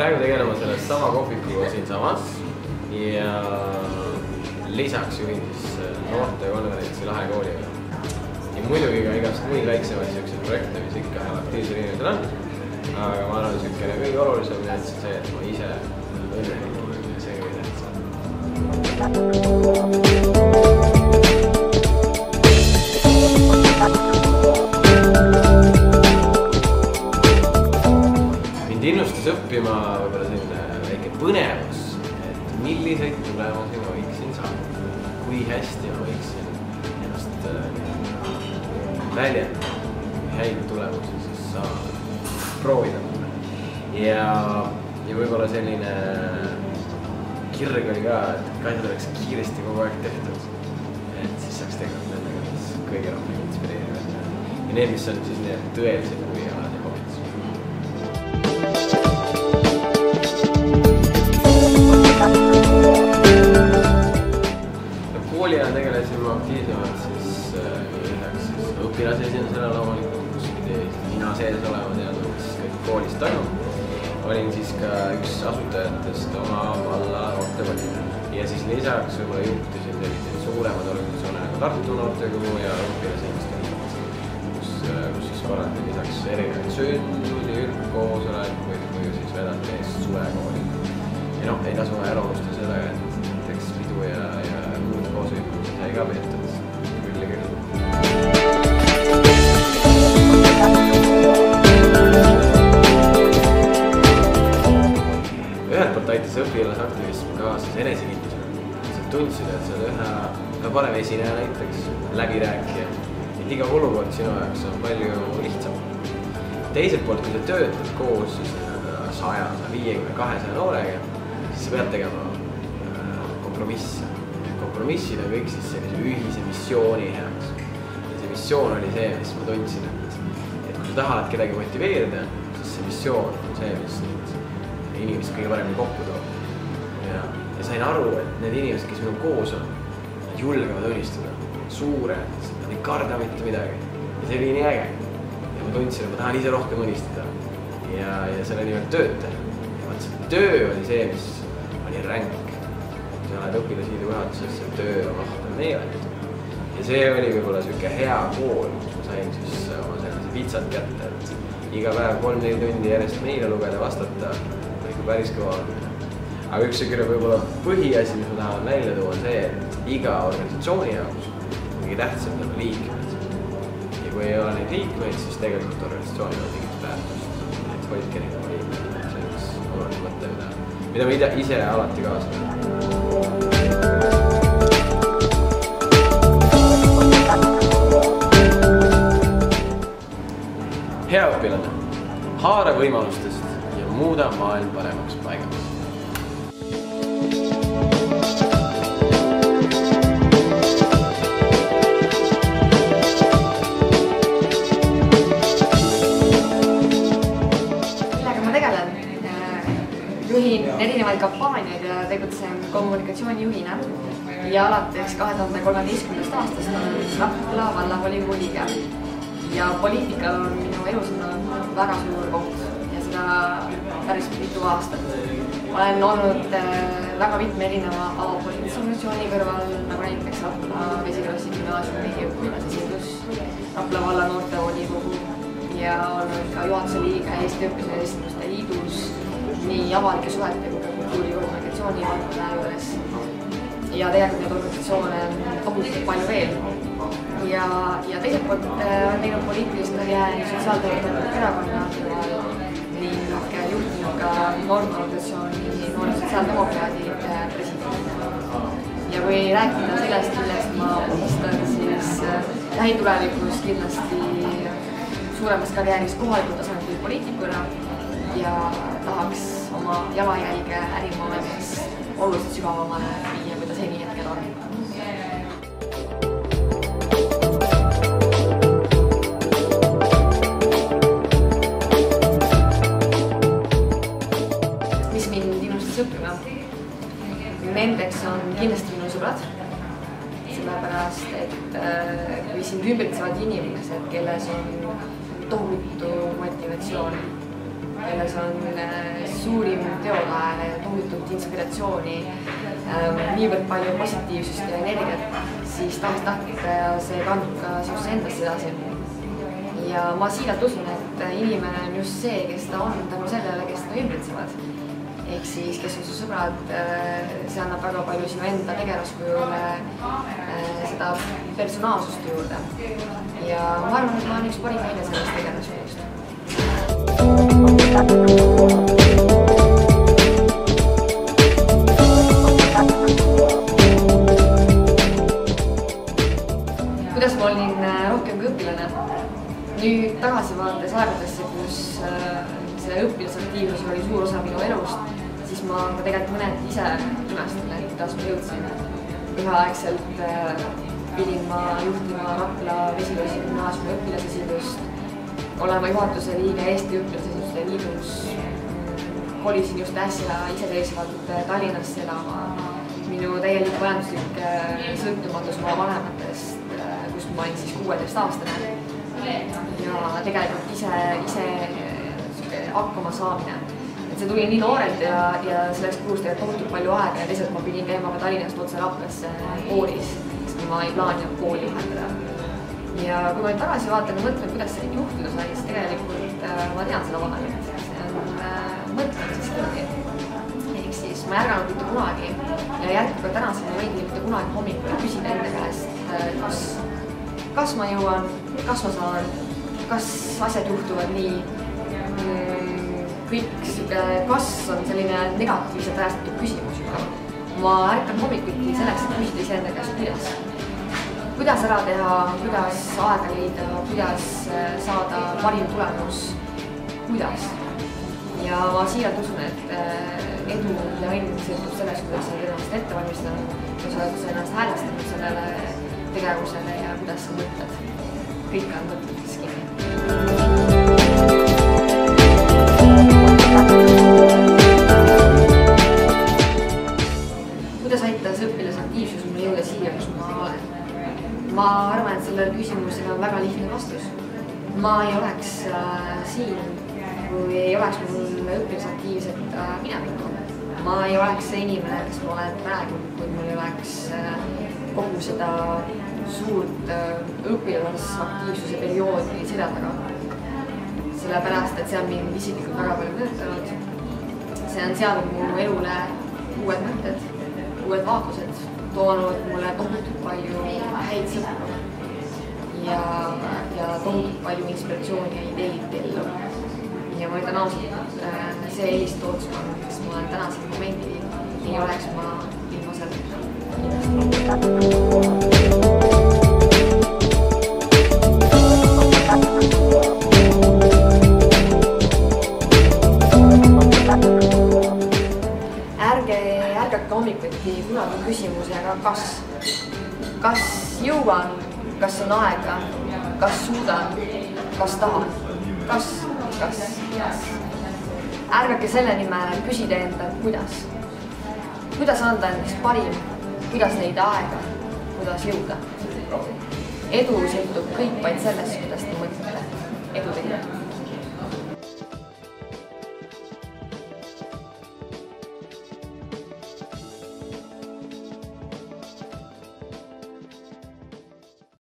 praegu tegelema sellest sama kohvikuga siinsamas ja lisaks juhin siis noortekonverentsi Lahe kooliga. Ja muidugi ka igast muid väiksemaid selliseid projekte, mis ikka aktiivsel inimesel on. Aga ma arvan, et kõige olulisem on see, et ma ise õnnelik ja see kõige tähtsam. Mind innustas õppima võib-olla selline väike põnevus, et milliseid tulemusi ma võiksin saada, kui hästi ma võiksin ennast väljendada, kui häid tulemusi siis saada, proovida. Ja võib-olla selline kirg oli ka, et asjad oleks kiiresti kogu aeg tehtud, et siis saaks tegelikult nendega kõige rohkem inspireerida. Ja need, mis on siis need tõelised huvialad ja hobid. Kooliajal tegelesin ma aktiivsemalt siis õpilasesindusele loomulikult, kus pidi mina sees olema teadma, mis kõik koolis toimub. Olin siis ka üks asutajatest oma valla noortevolikogus. Ja siis lisaks võib-olla juhtisin selliseid suuremad organisatsioone nagu Tartu noortekogu ja õpilasesindusele, kus siis korraldati lisaks erinevaid sündmusi, üldkoosolekuid või siis vedati eest suvekooli. Ja ei tasu ära unustada seda, et näiteks pidu ja muud koosõikud sai ka peetud küll ja küll. Ühelt poolt aitas õpilasaktivism kaasas enesekindlusele. Sa tundsid, et sa oled ühe parem esineja näiteks, läbirääkija. Et iga olukord sinu jaoks on palju lihtsam. Teiselt poolt, kui sa töötad koos 100, 50, 200 noorega, siis sa pead tegema kompromisse. Kompromissid on kõik siis sellise ühise missiooni heaks. Ja see missioon oli see, mis ma tundsin, et kui sa tahad kedagi motiveerida, siis see missioon on see, mis inimesed kõige paremini kokku toob. Ja sain aru, et need inimesed, kes minu koos on, julgevad õnnistada suured, nad ei karda mitte midagi. Ja see oli nii äge. Ja ma tundsin, et ma tahan ise rohkem õnnistada. Ja selle nimelt tööd teha. Ja töö oli see, mis oli ränk. Kui sa oled õpilasliidu juhatuses, see töö on meeletu. Ja see oli võib-olla selline hea kool, kus ma sain siis oma sellise vitsad kätte. Iga päev 3-4 tundi järjest meile lugeda, vastata. Päris kõva on. Aga üks võib-olla põhiasi, mis ma tahan välja tuua, on see, et iga organisatsiooni jaoks kõige tähtsam on liikmed. Ja kui ei ole neid liikmeid, siis tegelikult organisatsioonil on mingit väärtust. Et hoidke neid liikmeid. See on üks oluline mõte, mida ma ise alati kaasa olen. Hea õpilane, haara võimalustest ja muuda maailm paremaks paigaks. Millega ma tegelen? Juhin erinevaid kampaaniaid ja tegutsen kommunikatsioonijuhina. Ja alates 2013. aastast on Rapla vallavolikogu liige. Ja poliitikal on minu elus väga suur koht. Päris mitu aastat. Olen olnud väga mitme erineva avapoliitilise organisatsiooni kõrval, nagu näiteks Rapla Vesikrossi gümnaasiumi õpilasesindus, Rapla valla noortevolikogu ja olnud ka juhatuse liige Eesti Õpilasesinduste Liidus nii avalike suhete kui kultuuri kommunikatsiooni valdkonna juures. Ja tegelikult neid organisatsioone on tohutult palju veel. Ja teiselt poolt on teinud poliitilist karjääri Sotsiaaldemokraatliku Erakonna ning juhtinud ka noorteorganisatsiooni Noored Sotsiaaldemokraadid presidendina. Ja kui rääkida sellest, millest ma unistan, siis lähitulevikus kindlasti suuremas karjääris kohalikul tasandil poliitikuna ja tahaks oma jalajälge ärimaailmas oluliselt sügavamale viia, kui ta seni hetkel on. Nendeks on kindlasti minu sõbrad, sellepärast et kui sind ümbritsevad inimesed, kelles on tohutu motivatsioon milles on suurim teotahe ja tohutult inspiratsiooni, niivõrd palju positiivsust ja energiat, siis tahes-tahtmata see kandub ka sinusse endasse edasi. Ja ma siiralt usun, et inimene on just see, kes ta on tänu sellele, kes ta ümbritsevad. Ehk siis, kes on su sõbrad, see annab väga palju sinu enda tegelaskujule seda personaalsust juurde. Ja ma arvan, et ma olen üks parim näide sellest tegelaskujust. Kuidas ma olin rohkem kui õpilane? Nüüd tagasi vaates aegadesse, kus see õpilasaktiivsus oli suur osa minu elust, siis ma ka tegelikult mõned ise imestan, et kuidas ma jõudsin. Üheaegselt pidin ma juhtima Rapla Vesiloisi gümnaasiumi õpilasesindust, olema juhatuse liige Eesti õpilasesinduste liidus, kolisin just äsja iseseisvalt Tallinnasse elama. Minu täielik majanduslik sõltumatus oma vanematest, kus ma olin siis 16-aastane. Ja tegelikult ise hakkama saamine. Et see tuli nii noorelt ja selleks kulus tegelikult tohutult palju aega ja teisalt ma pidin käima ka Tallinnast otse Raplasse koolis, sest ma ei plaaninud kooli vahetada. Ja kui ma nüüd tagasi vaatan ja mõtlen, kuidas see juhtuda sai, siis tegelikult ma tean seda vahelit. See on mõtlemises kõrgi. Ehk siis ma ei ärganud mitte kunagi ja järgi ka tänasel ma võin mitte kunagi hommikul küsida enda käest, kas ma jõuan, kas ma saan, kas asjad juhtuvad nii. Kõik kas on selline negatiivselt ajastatud küsimus juba. Ma ärkan hommikuti selleks, et küsida iseenda käest kuidas. Kuidas ära teha, kuidas aega leida, kuidas saada parim tulemus, kuidas. Ja ma siiralt usun, et edu ja õnn sõltub sellest, kuidas sa ennast ette valmistanud, kuidas sa oled ennast häälestanud sellele tegevusele ja kuidas sa mõtled. Kõik on mõtledes kinni. Kuidas aitas õpilasaktiivsus mul jõuda siia, kus ma olen? Ma arvan, et sellele küsimusele on väga lihtne vastus. Ma ei oleks siin, kui ei oleks mul õpilasaktiivset minevikku. Ma ei oleks see inimene, kes ma olen praegu, kui mul ei oleks kogu seda suurt õpilasaktiivsuse perioodi selja taga. Sellepärast, et see on mind isiklikult väga palju mõjutanud. See on seadnud mu elule uued mõtted, uued vaatlused, toonud mulle tohutult palju häid sõpru ja tohutult palju inspiratsiooni ja ideid ellu. Ja ma ütlen ausalt, et see eelistootsman, kes ma olen tänasel momendil, ei oleks ma ilma selleta. Ärgake hommikuti kunagi küsimusega kas jõuan, kas on aega, kas suudan, kas tahan, kas. Ärgake selle nimel küsida enda, kuidas. Kuidas anda endast parim, kuidas leida aega, kuidas jõuda. Edu sõltub kõik vaid sellest, kuidas te mõtlete. Edu teile!